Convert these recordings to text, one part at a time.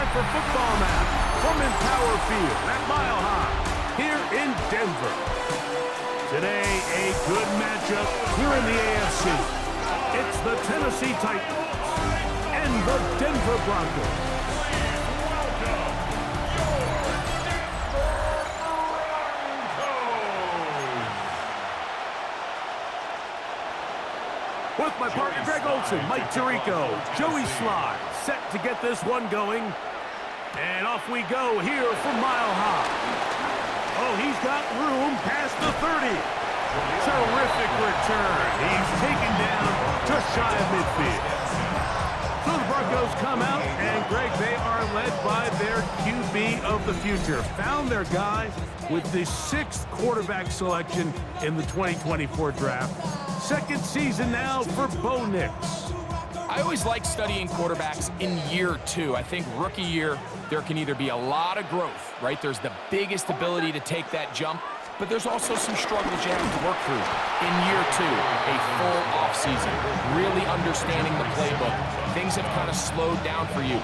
time for football now from Empower Field at Mile High here in Denver. Today, a good matchup here in the AFC. It's the Tennessee Titans and the Denver Broncos. With my partner Greg Olson, Mike Tirico, Joey Sly, set to get this one going. And off we go here from Mile High. Oh, he's got room past the 30. Terrific return. He's taken down just shy of midfield. So the Broncos come out, and Greg, they are led by their QB of the future. Found their guy with the 6th quarterback selection in the 2024 draft. Second season now for Bo Nix. I always like studying quarterbacks in year 2. I think rookie year, there can either be a lot of growth, right? There's the biggest ability to take that jump, but there's also some struggles you have to work through. In year 2, a full offseason, really understanding the playbook. Things have kind of slowed down for you.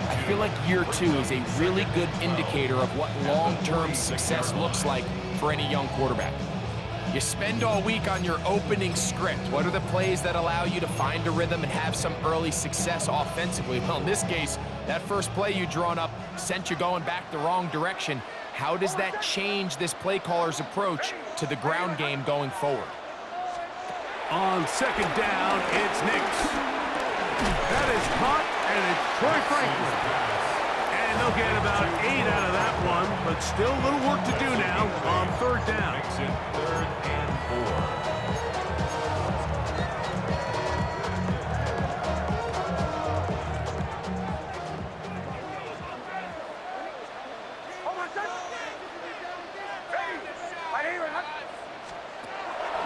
I feel like year 2 is a really good indicator of what long-term success looks like for any young quarterback. You spend all week on your opening script. What are the plays that allow you to find a rhythm and have some early success offensively? Well, in this case, that first play you drawn up sent you going back the wrong direction. How does that change this play caller's approach to the ground game going forward? On second down, it's Nix. That is caught, and it's Troy Franklin. And they'll get about 8 out of that one, but still a little work to do now on third down. Third and 4.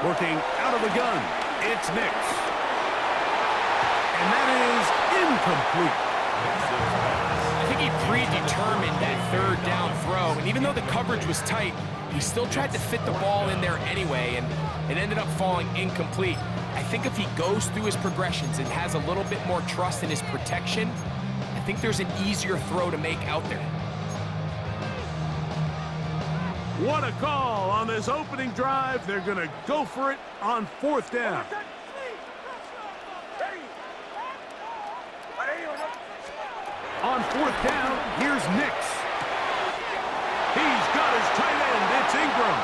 Working out of the gun, it's Nix. And that is incomplete. I think he predetermined that third down throw, and even though the coverage was tight, he still tried to fit the ball in there anyway, and it ended up falling incomplete. I think if he goes through his progressions and has a little bit more trust in his protection, I think there's an easier throw to make out there. What a call on this opening drive. They're going to go for it on fourth down. On fourth down, here's Nix. He's got his tight end. It's Ingram.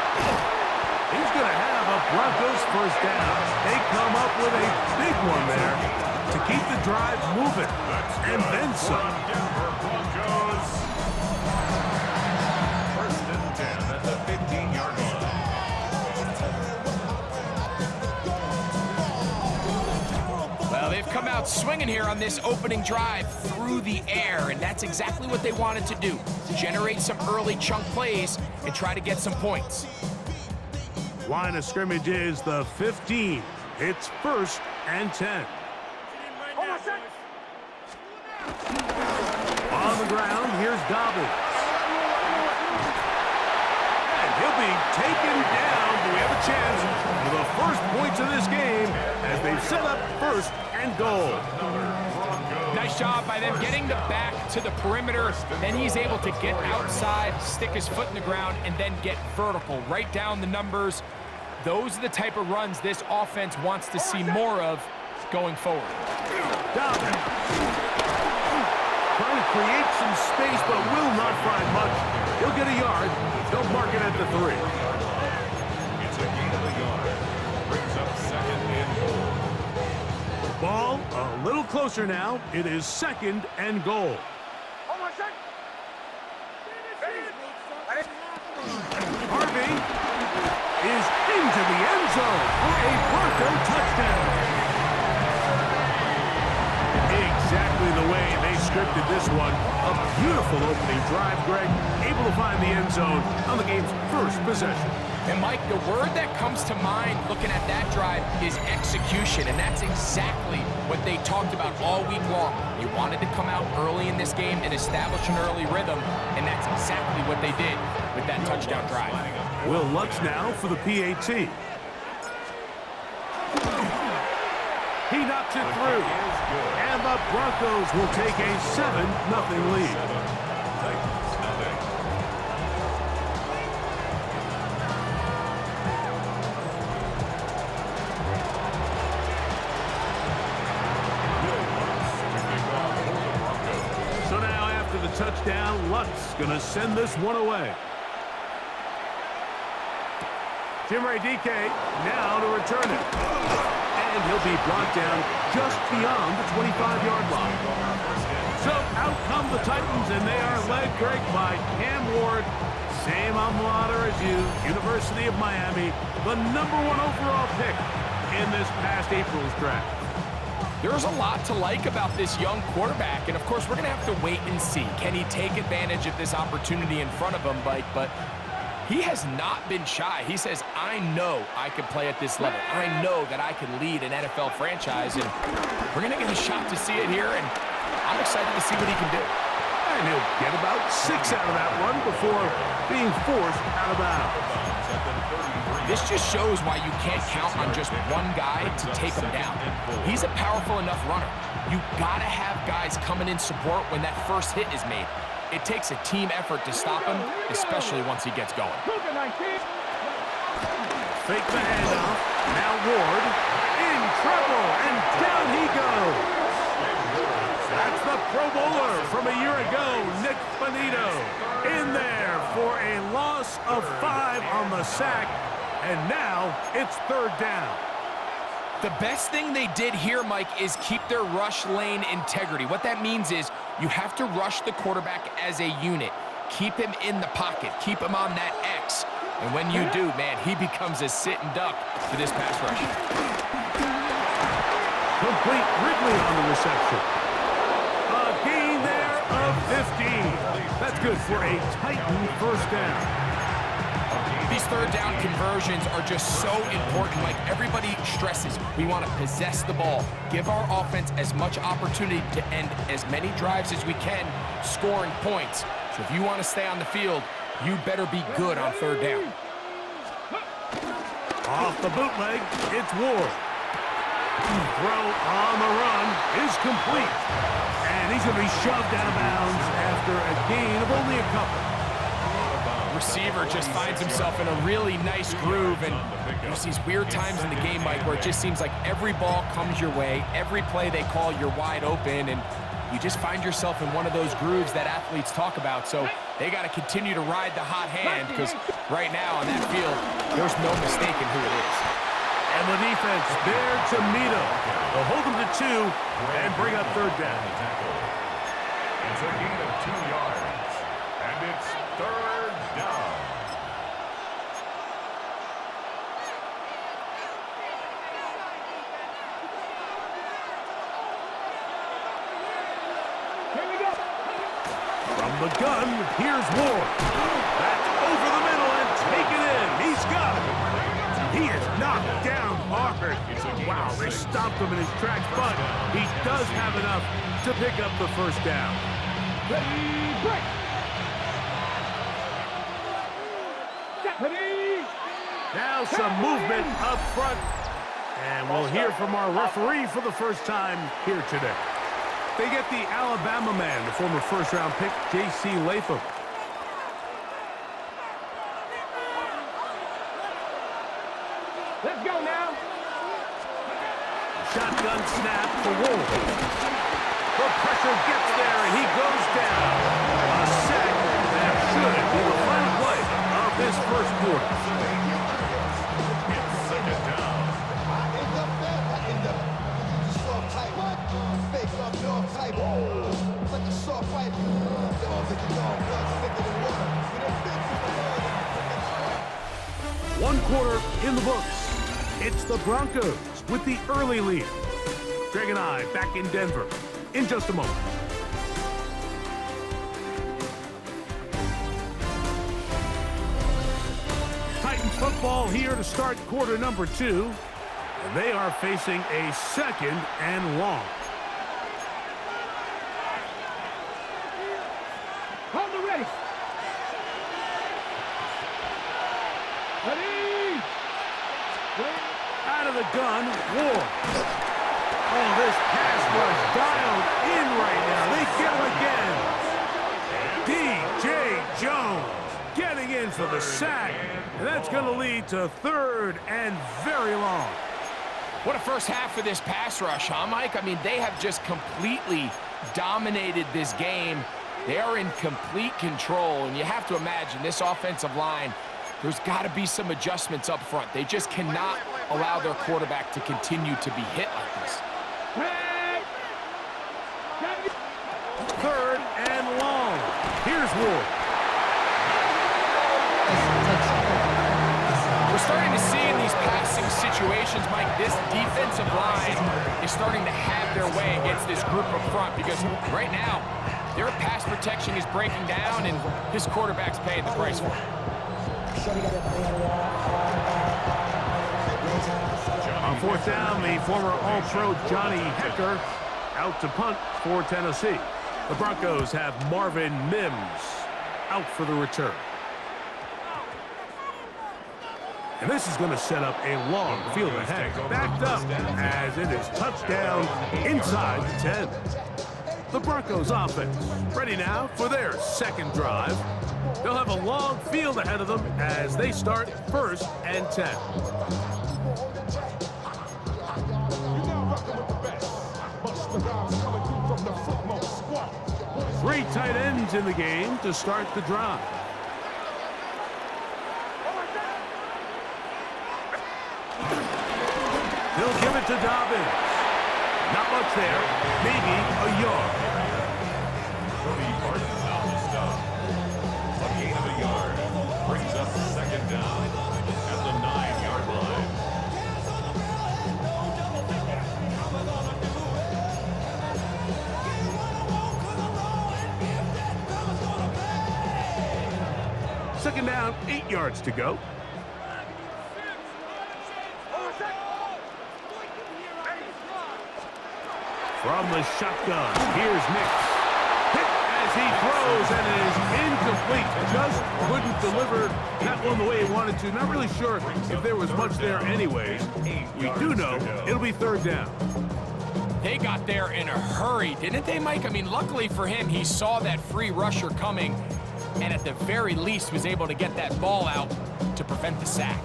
He's going to have a Broncos first down. They come up with a big one there to keep the drive moving. And then some. First and 10 at the 15-yard line. Well, they've come out swinging here on this opening drive through the air, and that's exactly what they wanted to do. Generate some early chunk plays and try to get some points. Line of scrimmage is the 15. It's first and 10. On the ground, here's Dobbins. And he'll be taken down. Do we have a chance for the first points of this game as they've set up first and goal? Nice job by them getting the back to the perimeter. Then he's able to get outside, stick his foot in the ground, and then get vertical. Right down the numbers. Those are the type of runs this offense wants to see more of going forward. Dobbins trying to create some space, but will not find much. He'll get a yard. They'll mark it at the 3. It's a gain of a yard. Brings up second and goal. Ball a little closer now. It is second and goal. Harvey is into the end zone for a Bronco touchdown. Exactly the way they scripted this one. A beautiful opening drive, Greg. Able to find the end zone on the game's first possession. And Mike, the word that comes to mind looking at that drive is execution, and that's exactly what they talked about all week long. They wanted to come out early in this game and establish an early rhythm, and that's exactly what they did with that touchdown drive. Will Lutz now for the PAT. He knocks it through. And the Broncos will take a 7-0 lead. So now after the touchdown, Luck's going to send this one away. Jimmy DK now to return it. And he'll be brought down just beyond the 25-yard line. So out come the Titans, and they are led, Greg, by Cam Ward. Same alma mater as you, University of Miami, the #1 overall pick in this past April's draft. There's a lot to like about this young quarterback, and of course we're going to have to wait and see. Can he take advantage of this opportunity in front of him, Mike? But he has not been shy. He says, I know I can play at this level. I know that I can lead an NFL franchise, and we're going to get a shot to see it here, and I'm excited to see what he can do. And he'll get about 6 out of that run before being forced out of bounds. This just shows why you can't count on just one guy to take him down. He's a powerful enough runner. You got to have guys coming in support when that first hit is made. It takes a team effort to stop him, especially once he gets going. Fake the handoff. Now Ward in trouble, and down he goes. That's the Pro Bowler from a year ago, Nick Bonito, in there for a loss of 5 on the sack, and now it's 3rd down. The best thing they did here, Mike, is keep their rush lane integrity. What that means is you have to rush the quarterback as a unit. Keep him in the pocket. Keep him on that X. And when you do, man, he becomes a sit and duck for this pass rush. Complete Ridley on the reception. A gain there of 15. That's good for a Titan 1st down. These 3rd down conversions are just so important. Like everybody stresses, we want to possess the ball, give our offense as much opportunity to end as many drives as we can, scoring points. So if you want to stay on the field, you better be good on 3rd down. Off the bootleg, it's Ward. Throw on the run is complete. And he's going to be shoved out of bounds after a gain of only a couple. Receiver just finds himself in a really nice groove, and there's these weird times in the game, Mike, where it just seems like every ball comes your way, every play they call, you're wide open, and you just find yourself in one of those grooves that athletes talk about. So they got to continue to ride the hot hand, because right now on that field, there's no mistaking who it is. And the defense there to meet him. They'll hold him to 2 and bring up 3rd down. It's a gain of 2 yards, and it's 3rd down. From the gun, here's Ward. That's over the middle and taken in. He's got it. He is knocked down hard. Wow, they stopped him in his tracks, but he does have enough to pick up the 1st down. Now some movement up front, and we'll hear from our referee for the first time here today. They get the Alabama man, the former 1st-round pick, J.C. Latham. Let's go now. Shotgun snap for Wolf. The pressure gets there, and he goes down. A sack that should be the final play of this 1st quarter. It's 2nd down. One quarter in the books. It's the Broncos with the early lead. Greg and I back in Denver in just a moment. Titans football here to start quarter number 2. And they are facing a 2nd and long. Hold the ready. Ready. Out of the gun, Ward. Oh, this pass rush dialed in right now. They get him again. D.J. Jones getting in for the sack. And that's going to lead to 3rd and very long. What a first half for this pass rush, huh, Mike? I mean, they have just completely dominated this game. They are in complete control, and you have to imagine this offensive line, there's got to be some adjustments up front. They just cannot allow their quarterback to continue to be hit like this. 3rd and long. Here's Ward. We're starting to see in these passing situations, Mike, this defensive line is starting to have their way against this group up front because right now, their pass protection is breaking down and his quarterback's paying the price for it. On 4th down, the former All-Pro Johnny Hecker out to punt for Tennessee. The Broncos have Marvin Mims out for the return. And this is going to set up a long field ahead. Backed up as it is touchdown inside the 10. The Broncos offense ready now for their 2nd drive. They'll have a long field ahead of them as they start 1st and 10. Three tight ends in the game to start the drive. He'll give it to Dobbins. Not much there. Maybe a yard. Cody Barton on the stop. A gain of a yard. Brings up 2nd down at the 9-yard line. Second down, 8 yards to go. From the shotgun, here's Nix. Hit as he throws, and it is incomplete. Just couldn't deliver that one the way he wanted to. Not really sure if there was much there anyways. We do know it'll be 3rd down. They got there in a hurry, didn't they, Mike? I mean, luckily for him, he saw that free rusher coming, and at the very least was able to get that ball out to prevent the sack.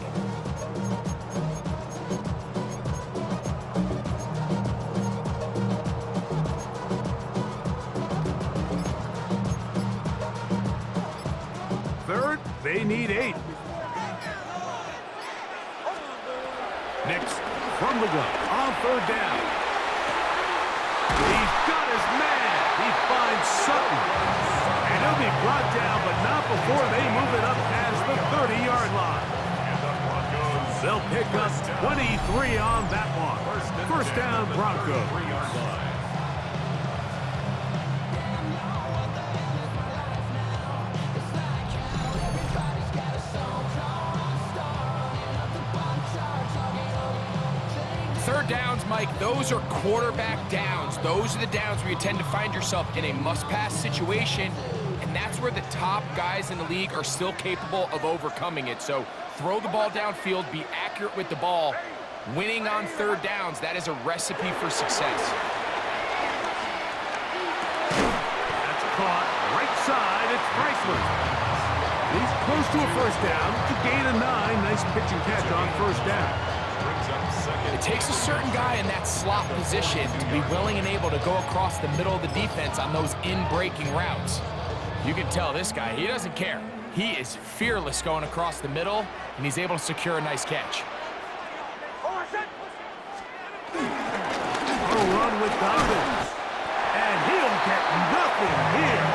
They need 8. Nix from the gun on 3rd down. He's got his man. He finds Sutton. And he'll be brought down, but not before they move it up past the 30-yard line. They'll pick up 23 on that one. 1st down, Broncos. 3-yard line. Third downs, Mike, those are quarterback downs. Those are the downs where you tend to find yourself in a must-pass situation, and that's where the top guys in the league are still capable of overcoming it. So throw the ball downfield, be accurate with the ball. Winning on 3rd downs, that is a recipe for success. That's caught right side. It's Priceland. He's close to a 1st down to gain a 9. Nice pitch and catch on 1st down. It takes a certain guy in that slot position to be willing and able to go across the middle of the defense on those in-breaking routes. You can tell this guy, he doesn't care. He is fearless going across the middle, and he's able to secure a nice catch. A run with Dobbins. And he'll get nothing here.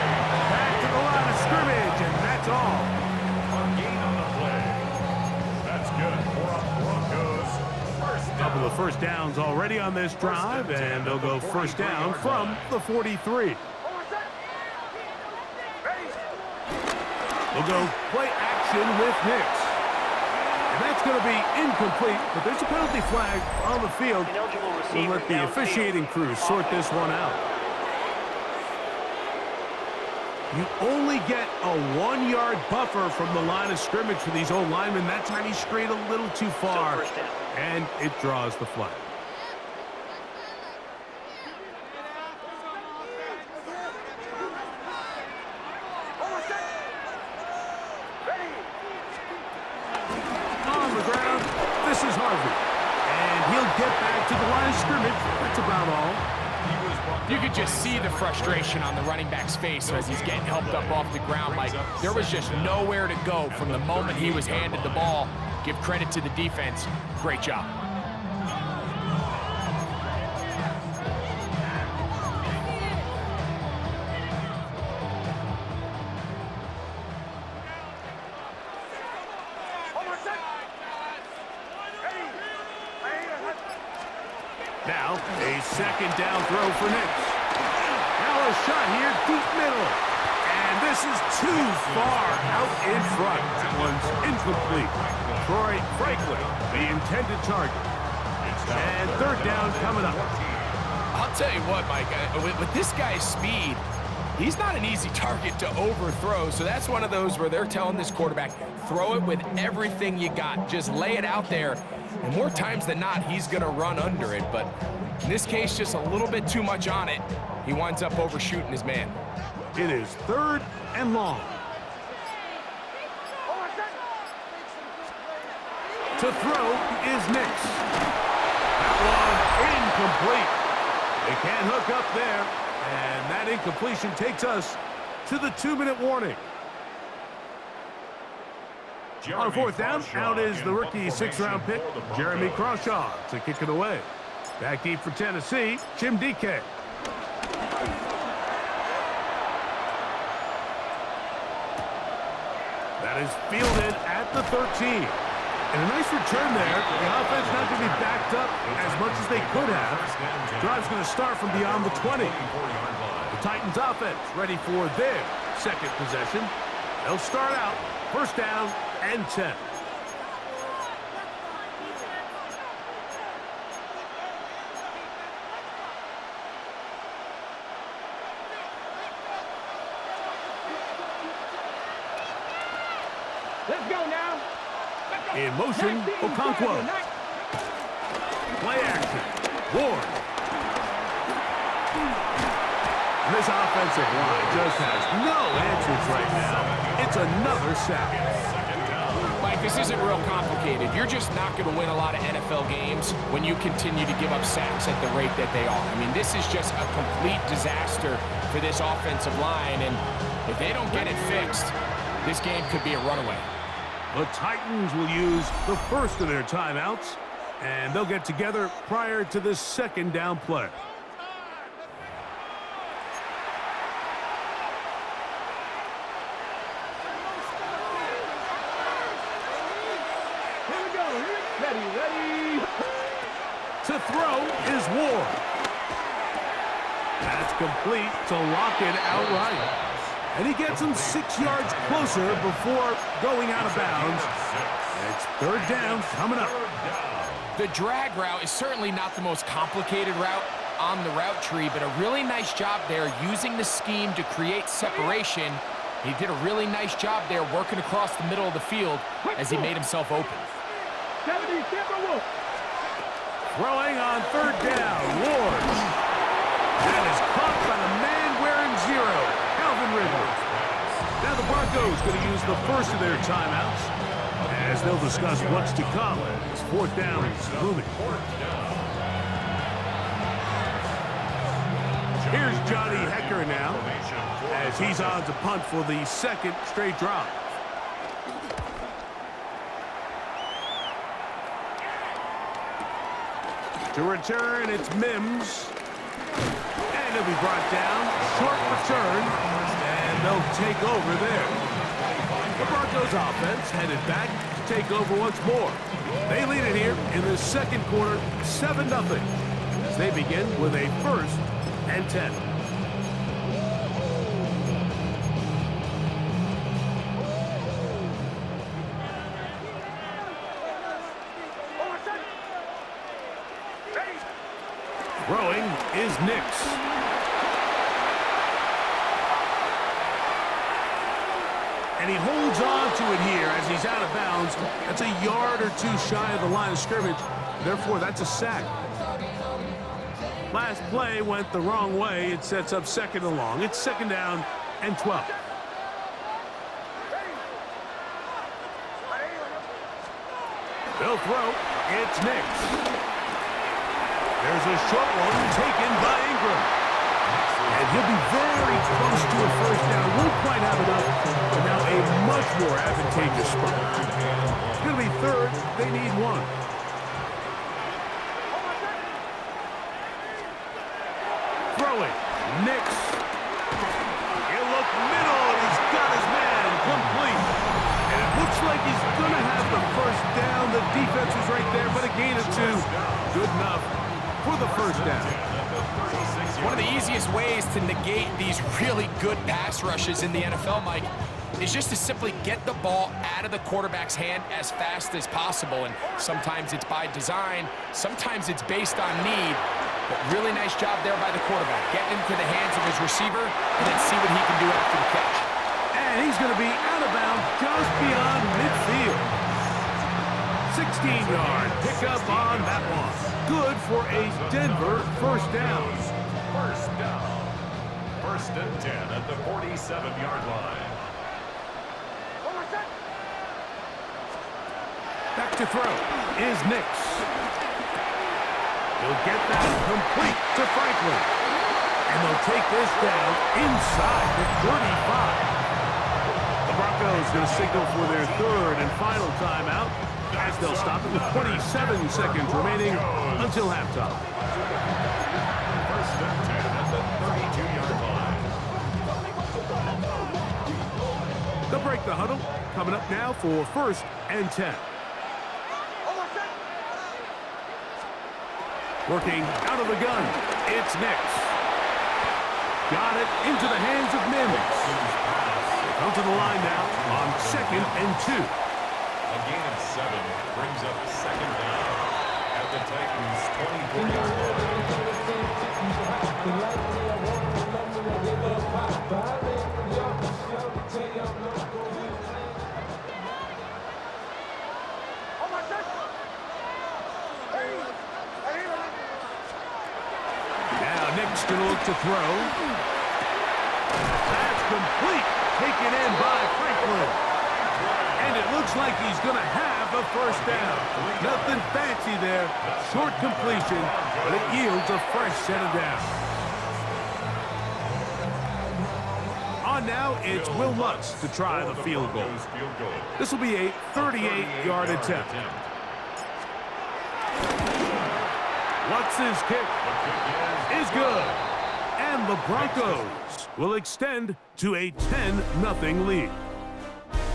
Back to the line of scrimmage, and that's all. A gain on the play. That's good for a Broncos. Couple of 1st downs already on this drive, and they'll go 1st down from the 43. They'll go play action with Nix. And that's going to be incomplete, but there's a penalty flag on the field. We'll let the officiating crew sort this one out. You only get a 1-yard buffer from the line of scrimmage for these old linemen. That time he strayed a little too far, and it draws the flag. line of scrimmage. That's about all. You could just see the frustration on the running back's face as he's getting helped up off the ground. Like, there was just nowhere to go from the moment he was handed the ball. Give credit to the defense. Great job. Now, a second down throw for Nix. Now a shot here, deep middle. And this is too far out in front. That one's incomplete. Troy Franklin, the intended target. And third down coming up. I'll tell you what, Mike, with this guy's speed, he's not an easy target to overthrow. So that's one of those where they're telling this quarterback, throw it with everything you got. Just lay it out there. And more times than not, he's going to run under it. But in this case, just a little bit too much on it. He winds up overshooting his man. It is third and long. To throw is Nix. That one incomplete. They can't hook up there. And that incompletion takes us to the 2-minute warning. On fourth down, out is the rookie 6th-round pick, Jeremy Crawshaw, to kick it away. Back deep for Tennessee, Jim DK. That is fielded at the 13. And a nice return there. The offense not going to be backed up as much as they could have. Drive's going to start from beyond the 20. The Titans offense ready for their second possession. They'll start out first down and 10. Let's go now. In motion, Okonkwo. Play action. Ward. This offensive line just has no answers right now. It's another sack. Mike, this isn't real complicated. You're just not going to win a lot of NFL games when you continue to give up sacks at the rate that they are. I mean, this is just a complete disaster for this offensive line, and if they don't get it fixed, this game could be a runaway. The Titans will use the first of their timeouts, and they'll get together prior to this second down play. Here we go. Ready. To throw is Ward. That's complete to lock it outright. And he gets him 6 yards closer before going out of bounds. It's third down coming up. The drag route is certainly not the most complicated route on the route tree, but a really nice job there using the scheme to create separation. He did a really nice job there working across the middle of the field as he made himself open. Throwing on third down, Ward. That is caught by the man wearing 0. Now the Broncos going to use the first of their timeouts as they'll discuss what's to come as fourth down is looming. Here's Johnny Hecker now as he's on to punt for the second straight drive. To return, it's Mims. And he'll be brought down. Short return. And they'll take over there. The Broncos offense headed back to take over once more. They lead it here in the second quarter, 7-0. As they begin with a first and 10. Throwing is Nix. And he holds on to it here as he's out of bounds. That's a yard or two shy of the line of scrimmage. Therefore, that's a sack. Last play went the wrong way. It sets up second and long. It's second down and 12. They'll throw. It's Nix. There's a short one taken by Ingram. And he'll be very close to a first down. Won't quite have enough, but now a much more advantageous spot. It's going to be third. They need one. Throwing. Nix. He'll look middle, and he's got his man complete. And it looks like he's going to have the first down. The defense is right there, but a gain of 2. Good enough for the first down. One of the easiest ways to negate these really good pass rushes in the NFL, Mike, is just to simply get the ball out of the quarterback's hand as fast as possible. And sometimes it's by design, sometimes it's based on need. But really nice job there by the quarterback. Getting into the hands of his receiver and then see what he can do after the catch. And he's going to be out of bounds just beyond midfield. 16-yard pickup on that one. Good for a Denver first down. First down. First and 10 at the 47-yard line. Back to throw is Nix. He'll get that complete to Franklin. And they'll take this down inside the 35. The Broncos going to signal for their third and final timeout as they'll stop it with 27 seconds remaining until halftime. First and 10 at the 32-yard line. They'll break the huddle. Coming up now for first and 10. Working out of the gun, it's Nix. Got it into the hands of Mims. They come to the line now on second and 2. A gain of 7 brings up second down at the Titans' 24-yard line. Nix going to look to throw. That's complete. Taken in by Franklin. And it looks like he's going to have a first down. Nothing fancy there. Short completion, but it yields a fresh set of downs. On now, it's Will Lutz to try the field goal. This will be a 38-yard attempt. Lutz's kick is good. And the Broncos will extend to a 10-0 lead.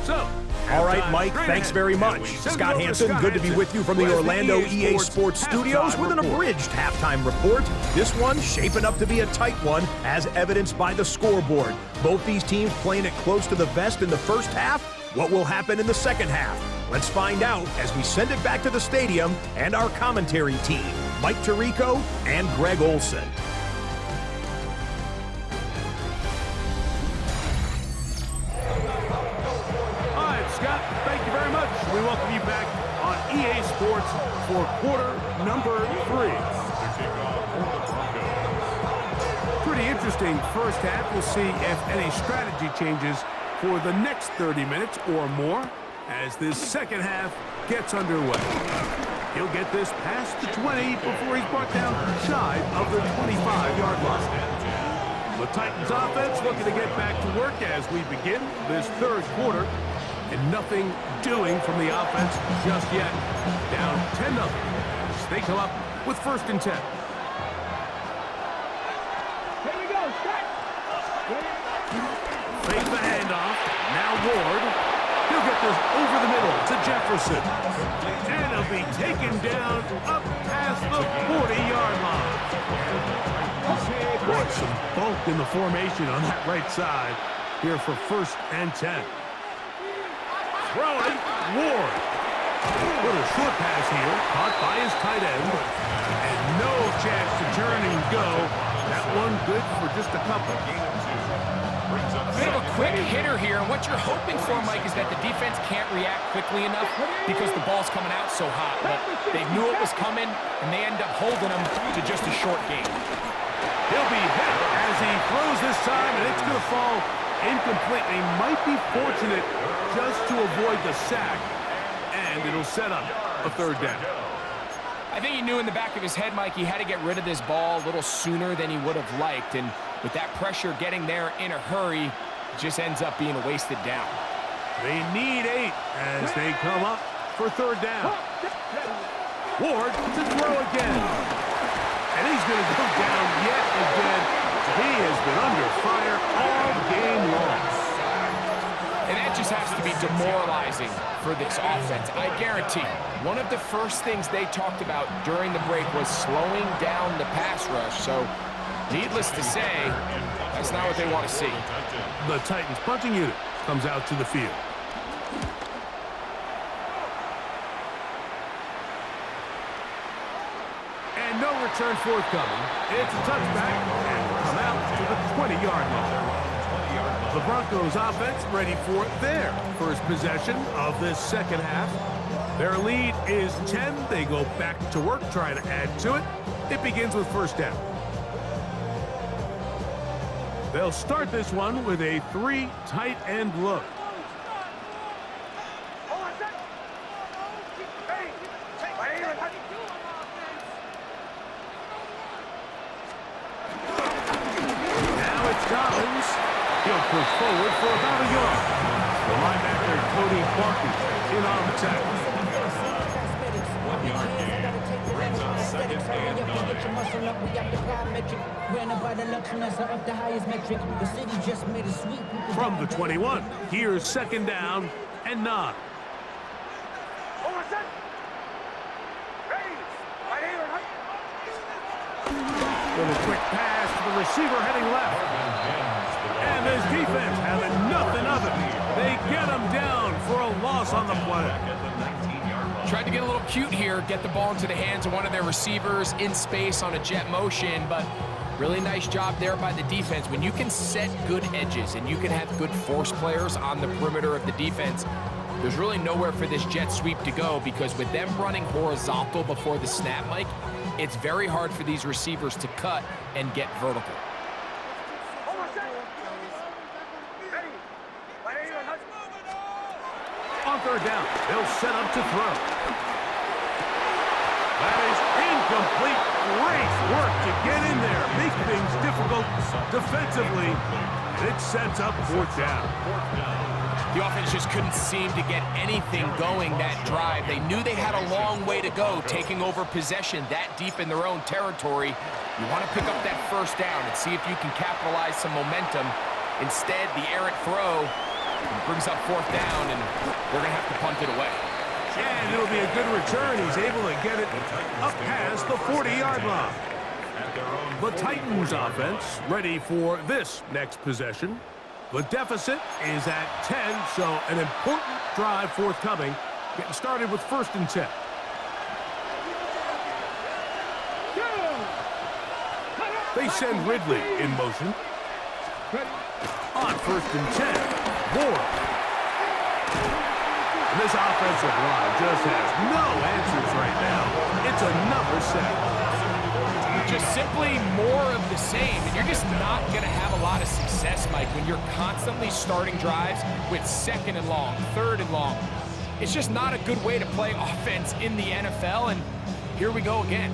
So, all right, Mike, thanks very much. Scott Hansen, good to be with you from the Orlando EA Sports Studios with an abridged halftime report. This one shaping up to be a tight one, as evidenced by the scoreboard. Both these teams playing it close to the vest in the first half. What will happen in the second half? Let's find out as we send it back to the stadium and our commentary team, Mike Tirico and Greg Olson. Scott, thank you very much. We welcome you back on EA Sports for quarter number 3. Pretty interesting first half. We'll see if any strategy changes for the next 30 minutes or more as this second half gets underway. He'll get this past the 20 before he's brought down shy of the 25-yard line. The Titans offense looking to get back to work as we begin this third quarter. And nothing doing from the offense just yet. Down 10-0. They come up with first and 10. Here we go. Set. Fake the handoff. Now Ward. He'll get this over the middle to Jefferson. And he'll be taken down up past the 40-yard line. Boy, some bulk in the formation on that right side here for first and 10. Throwing, Ward. Little short pass here, caught by his tight end. And no chance to turn and go. That one good for just a couple. They have a quick hitter here, and what you're hoping for, Mike, is that the defense can't react quickly enough because the ball's coming out so hot. But they knew it was coming, and they end up holding them to just a short game. He'll be hit as he throws this time, and it's going to fall incomplete. He might be fortunate just to avoid the sack, and it'll set up a third down. I think he knew in the back of his head, Mike, he had to get rid of this ball a little sooner than he would have liked. And with that pressure getting there in a hurry, it just ends up being a wasted down. They need 8 as they come up for 3rd down. Ward to throw again. And he's going to go down yet again. He has been under fire all game long. And that just has to be demoralizing for this offense. I guarantee one of the first things they talked about during the break was slowing down the pass rush. So, needless to say, that's not what they want to see. The Titans punting unit comes out to the field. And no return forthcoming. It's a touchback and come out to the 20-yard line. The Broncos offense ready for their first possession of this second half. Their lead is 10. They go back to work trying to add to it. It begins with 1st down. They'll start this one with a 3 tight end look. Now it's Dobbins. He'll push forward for about a yard. The linebacker, Cody Barton, in on the tackle. 1 yard gain. Brings up 2nd and 9. From the 21, here's 2nd down and 9. Little quick pass to the receiver heading left. And this defense having nothing of it. They get him down for a loss on the play. Tried to get a little cute here, get the ball into the hands of one of their receivers in space on a jet motion, but really nice job there by the defense. When you can set good edges and you can have good force players on the perimeter of the defense, there's really nowhere for this jet sweep to go, because with them running horizontal before the snap, Mike, it's very hard for these receivers to cut and get vertical. On 3rd down, they'll set up to throw. That is incomplete. Great work to get in there, make things difficult defensively, and it sets up 4th down. The offense just couldn't seem to get anything going that drive. They knew they had a long way to go, taking over possession that deep in their own territory. You want to pick up that 1st down and see if you can capitalize some momentum. Instead, the errant throw brings up 4th down, and they're going to have to punt it away. And it'll be a good return. He's able to get it up past the 40-yard line. The Titans offense ready for this next possession. The deficit is at 10, so an important drive forthcoming. Getting started with 1st and 10. They send Ridley in motion. On 1st and 10, Ward. And this offensive line just has no answers right now. It's another sack. Just simply more of the same, and you're just not going to have a lot of success, Mike, when you're constantly starting drives with 2nd and long, 3rd and long. It's just not a good way to play offense in the NFL, and here we go again.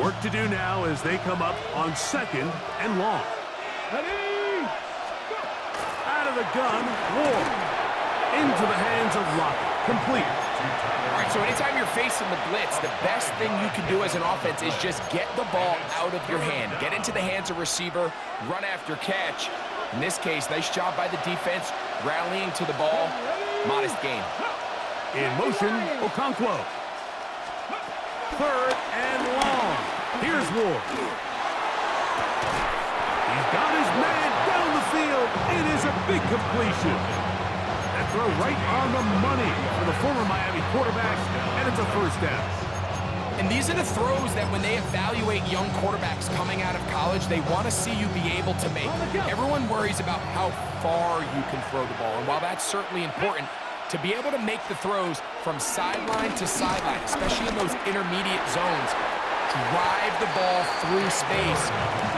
Work to do now as they come up on 2nd and long. Ready? Out of the gun, Ward. Into the hands of Lockett. Complete. All right, so anytime you're facing the blitz, the best thing you can do as an offense is just get the ball out of your hand. Get into the hands of receiver, run after catch. In this case, nice job by the defense, rallying to the ball. Modest gain. In motion, Okonkwo. 3rd and long. Here's Ward. He's got his man down the field. It is a big completion. That throw right on the money for the former Miami quarterback, and it's a 1st down. And these are the throws that when they evaluate young quarterbacks coming out of college, they want to see you be able to make. Everyone worries about how far you can throw the ball, and while that's certainly important, to be able to make the throws from sideline to sideline, especially in those intermediate zones, drive the ball through space,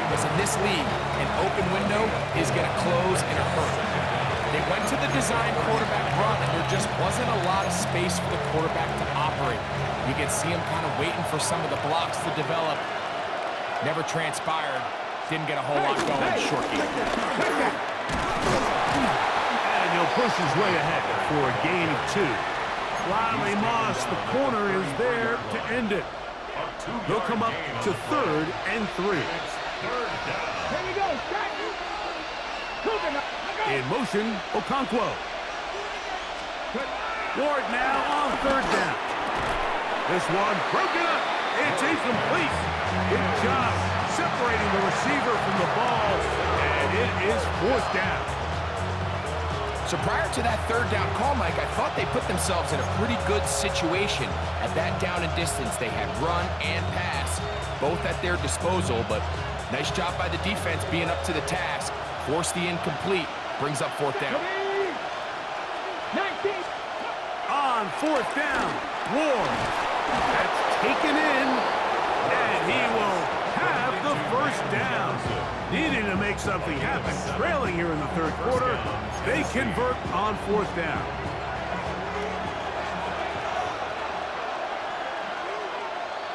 because in this league, an open window is going to close in a hurry. They went to the design quarterback run, and there just wasn't a lot of space for the quarterback to operate. You can see him kind of waiting for some of the blocks to develop. Never transpired. Didn't get a whole lot going, short game. And he'll push his way ahead for a gain of 2. Riley Moss, the corner, is there to end it. They'll come up to 3rd and 3. Here we go. Start. In motion, Okonkwo. Ward now on 3rd down. This one broken up. It's incomplete. Good job separating the receiver from the ball, and it is 4th down. So prior to that 3rd down call, Mike, I thought they put themselves in a pretty good situation at that down and distance. They had run and pass, both at their disposal, but nice job by the defense being up to the task. Force the incomplete, brings up 4th down. 19. On 4th down, Ward. That's taken in, and he will have the 1st down. Needing to make something happen, trailing here in the 3rd quarter. They convert on 4th down.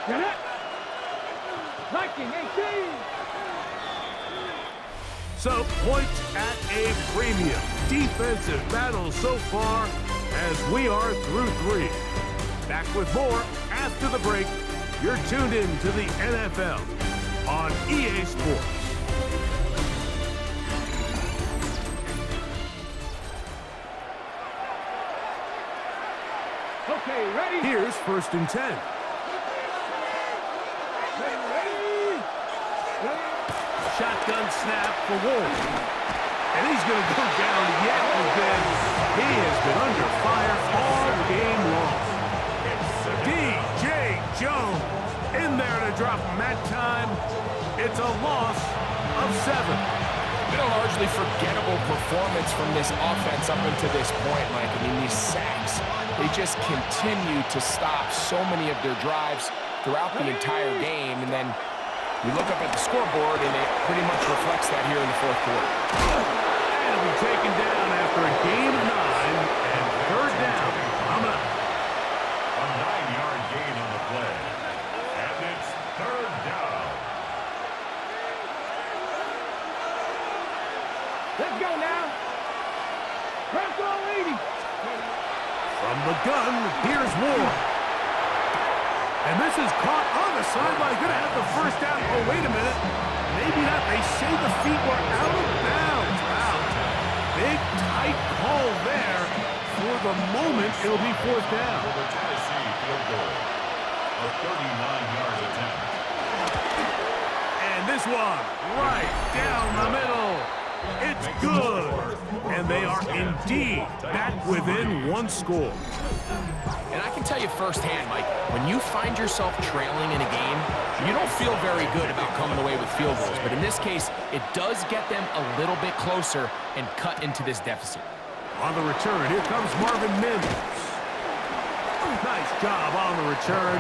Get it. 19-18. So, points at a premium. Defensive battle so far as we are through 3. Back with more after the break. You're tuned in to the NFL on EA Sports. Okay, ready? Here's 1st and 10. Ready. Shotgun snap for Ward. And he's going to go down yet again. He has been under fire all game long. DJ Jones in there to drop him that time. It's a loss of 7. Been a largely forgettable performance from this offense up until this point, Mike. I mean, these sacks, they just continue to stop so many of their drives throughout the entire game. And then you look up at the scoreboard, and it pretty much reflects that here in the 4th quarter. And it'll be taken down after a gain of 9 and 3rd down. Coming up. A 9-yard gain on the play. And it's 3rd down. Let's go now. Bronco 80. From the gun, here's Ward. And this is caught on the sideline. Going to have the 1st down. Oh, wait a minute. Maybe not. They say the feet were out of bounds. Wow. Big, tight call there. For the moment, it'll be 4th down. For the Tennessee field goal. A 39-yard attempt. And this one, right down the middle. It's good. And they are indeed back within 1 score. And I can tell you firsthand, Mike, when you find yourself trailing in a game, you don't feel very good about coming away with field goals. But in this case, it does get them a little bit closer and cut into this deficit. On the return, here comes Marvin Mims. Nice job on the return.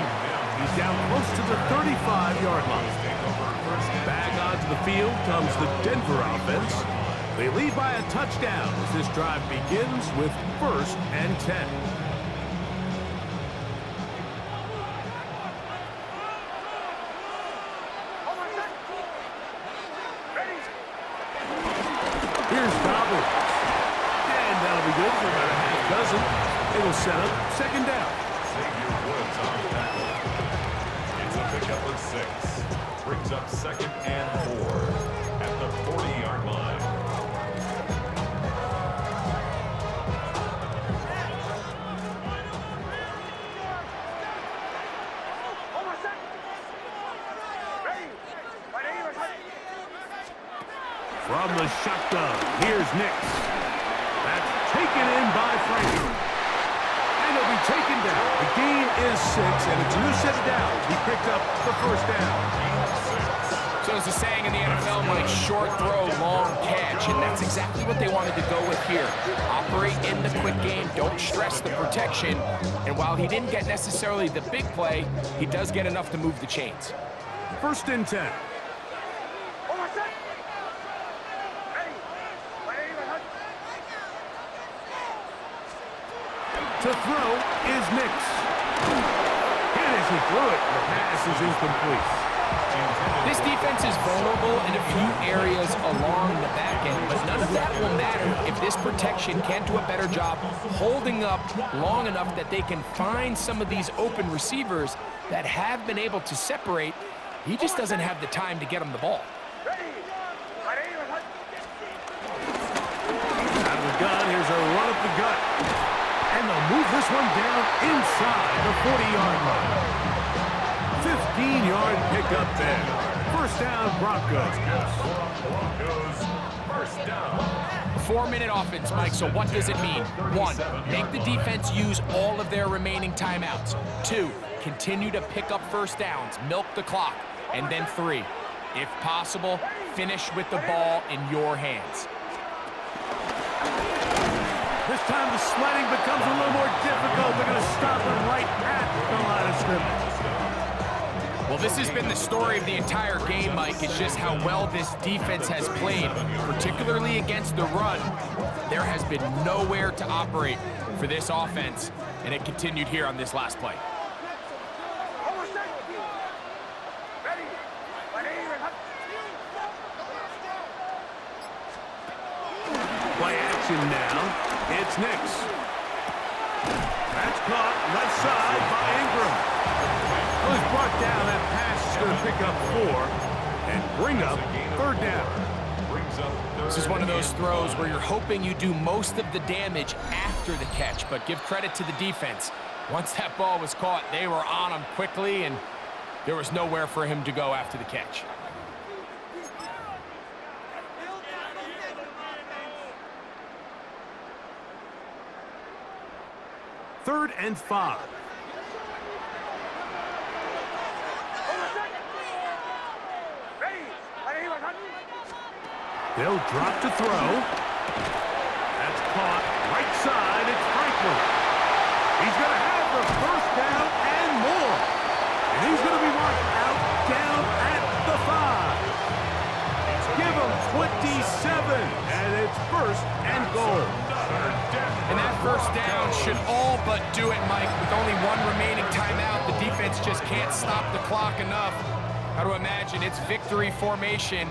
He's down close to the 35-yard line. Back onto the field comes the Denver offense. They lead by a touchdown as this drive begins with 1st and 10. Here's Dobbins. And that'll be good for about a half dozen. It'll set up 2nd down. Xavier Woods on the tackle. It's a pickup of 6. Brings up 2nd and 4 at the 40-yard line. From the shotgun, here's Nix. That's taken in by Frankie. And it'll be taken down. The gain is 6, and it's a new set of downs. He picked up the 1st down. So there's a saying in the NFL, Mike, short throw, long catch, and that's exactly what they wanted to go with here. Operate in the quick game, don't stress the protection, and while he didn't get necessarily the big play, he does get enough to move the chains. First and 10. To throw is Nix. And as he threw it, the pass is incomplete. This defense is vulnerable in a few areas along the back end, but none of that will matter if this protection can't do a better job holding up long enough that they can find some of these open receivers that have been able to separate. He just doesn't have the time to get them the ball. Out of the gun, here's a run up the gut. And they'll move this one down inside the 40-yard line. 15-yard pickup there. First down, Broncos. First down. 4-minute offense, Mike, so what does it mean? 1, make the defense use all of their remaining timeouts. 2, continue to pick up first downs, milk the clock. And then 3, if possible, finish with the ball in your hands. This time the sledding becomes a little more difficult. They're going to stop him right at the line of scrimmage. Well, this has been the story of the entire game, Mike. It's just how well this defense has played, particularly against the run. There has been nowhere to operate for this offense, and it continued here on this last play. Play action now. It's Nix. That's caught left side by Ingram. Well, he's brought down. That pass is going to pick up 4 and bring up third down. This is one of those throws where you're hoping you do most of the damage after the catch, but give credit to the defense. Once that ball was caught, they were on him quickly, and there was nowhere for him to go after the catch. Third and 5. They'll drop to throw. That's caught right side. It's Franklin. He's going to have the first down and more. And he's going to be marked out down at the 5. Give him 27. And it's first and goal. And that first down should all but do it, Mike. With only 1 remaining timeout, the defense just can't stop the clock enough. How to imagine it's victory formation,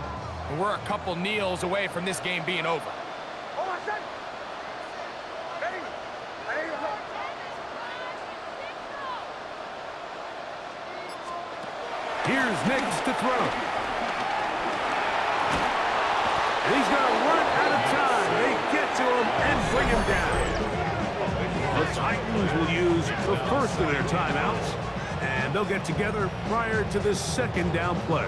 and we're a couple kneels away from this game being over. Here's Nix to throw. And he's going to run out of time. They get to him and bring him down. The Titans will use the first of their timeouts, and they'll get together prior to the second down play.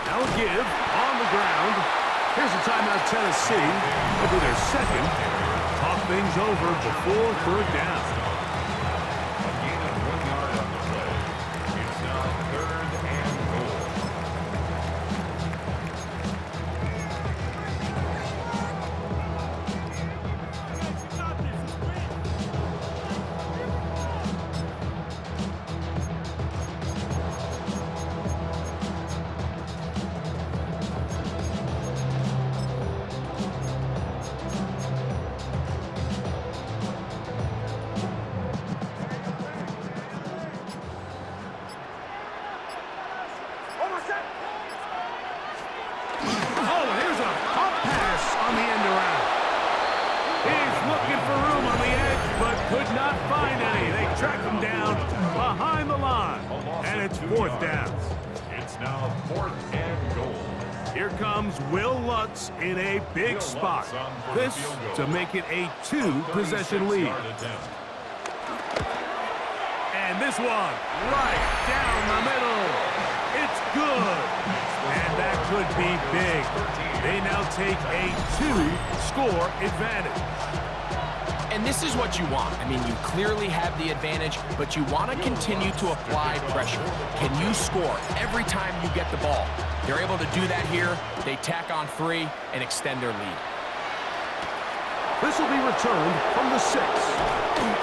Now a give on the ground. Here's a timeout, Tennessee. It'll be their second. Talk things over before third down. A gain of 1 yard on the play. It's now third and goal. Oh, here's a pump pass on the end around. He's looking for room on the edge, but could not find any. They track him down behind the line, and it's fourth down. It's now fourth and goal. Here comes Will Lutz in a big spot. This to make it a 2-possession lead. And this one right down the middle. It's good. And that could be big. They now take a 2-score advantage. And this is what you want. I mean, you clearly have the advantage, but you want to continue to apply pressure. Can you score every time you get the ball? They're able to do that here. They tack on 3 and extend their lead. This will be returned from the 6.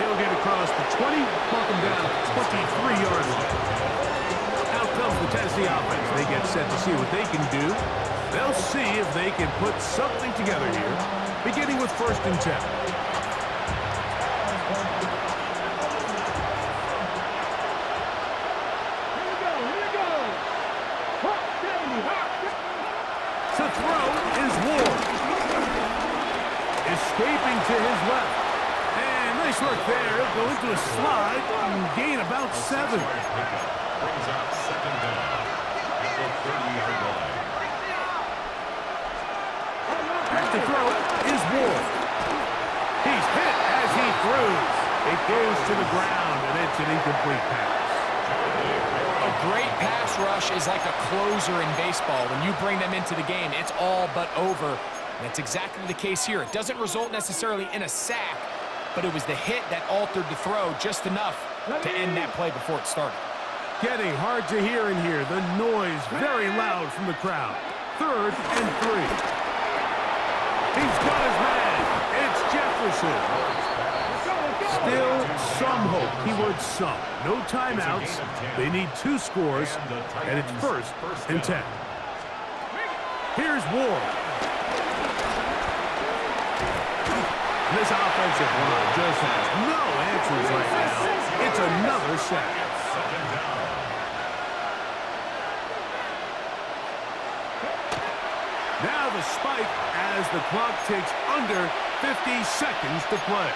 They'll get across the 20, mark them down 23-yard line. Out comes the Tennessee offense. They get set to see what they can do. They'll see if they can put something together here, beginning with 1st and 10. To throw is Ward. Escaping to his left. And nice work there. Go into a slide and gain about 7. Brings up 2nd down at the 30-yard line. Back to throw is Ward. He's hit as he throws. It goes to the ground, and it's an incomplete pass. A great pass rush is like a closer in baseball. When you bring them into the game, it's all but over. And that's exactly the case here. It doesn't result necessarily in a sack, but it was the hit that altered the throw just enough to end that play before it started. Getting hard to hear in here. The noise very loud from the crowd. 3rd and 3. He's got his man. It's Jefferson. Still some hope. Keyword some. No timeouts. They need 2 scores, and it's 1st and 10. Here's Ward. This offensive line just has no answers right now. It's another sack. Now the spike as the clock takes under 50 seconds to play.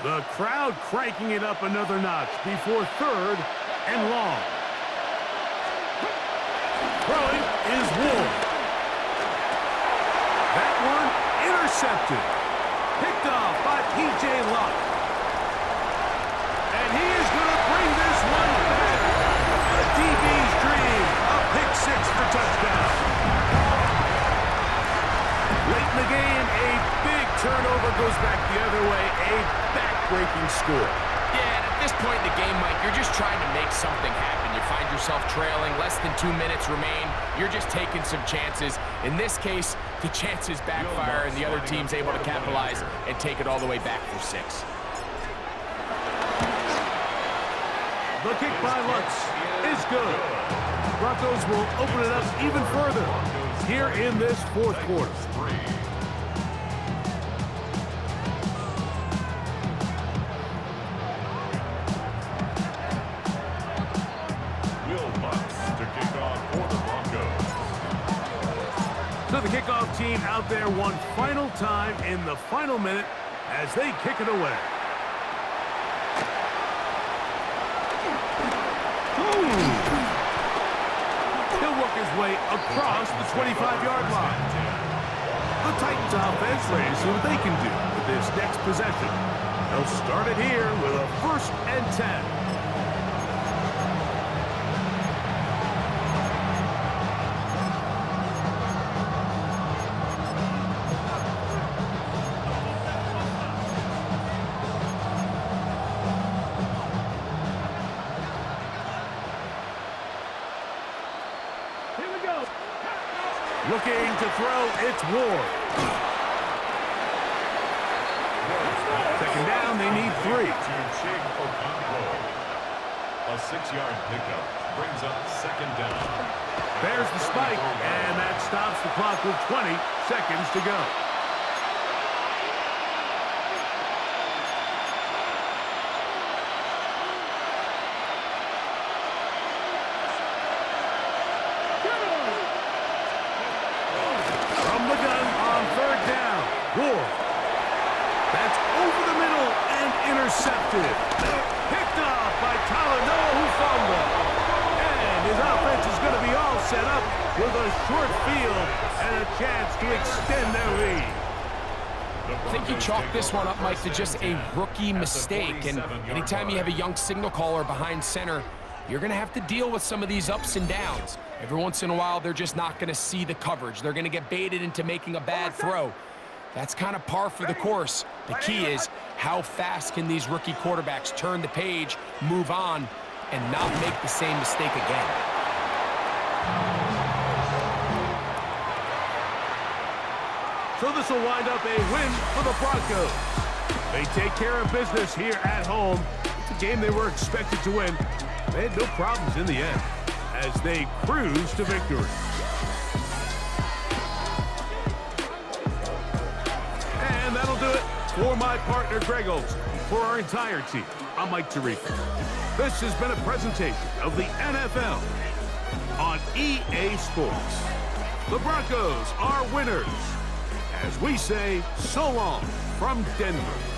The crowd cranking it up another notch before 3rd and long. Throwing is Ward. That one intercepted. Picked off by P.J. Locke. And he is going to bring this one back. A DB's dream. A pick 6 for touchdown. Late in the game, a big turnover goes back the other way. A back-breaking score. Yeah, and at this point in the game, Mike, you're just trying to make something happen. You find yourself trailing, less than 2 minutes remain. You're just taking some chances. In this case, the chances backfire, and the other team's able to capitalize and take it all the way back for 6. The kick by Lutz is good. Broncos will open it up even further here in this 4th quarter. So the kickoff team out there one final time in the final minute as they kick it away. He'll work his way across the 25-yard line. The Titans offense ready to see what they can do with this next possession. They'll start it here with a 1st and 10. Looking to throw, it's Ward. 2nd down, they need 3. A 6-yard pickup brings up 2nd down. There's the spike, and that stops the clock with 20 seconds to go. Ward. That's over the middle and intercepted. Picked off by Talanoa Hufanga. And his offense is going to be all set up with a short field and a chance to extend their lead. I think you chalk this one up, Mike, to just a rookie mistake. And anytime you have a young signal caller behind center, you're going to have to deal with some of these ups and downs. Every once in a while, they're just not going to see the coverage. They're going to get baited into making a bad throw. That's kind of par for the course. The key is, how fast can these rookie quarterbacks turn the page, move on, and not make the same mistake again? So this will wind up a win for the Broncos. They take care of business here at home. It's a game they were expected to win. They had no problems in the end as they cruise to victory. And that'll do it for my partner, Greg Olson. For our entire team, I'm Mike Tirico. This has been a presentation of the NFL on EA Sports. The Broncos are winners. As we say, so long from Denver.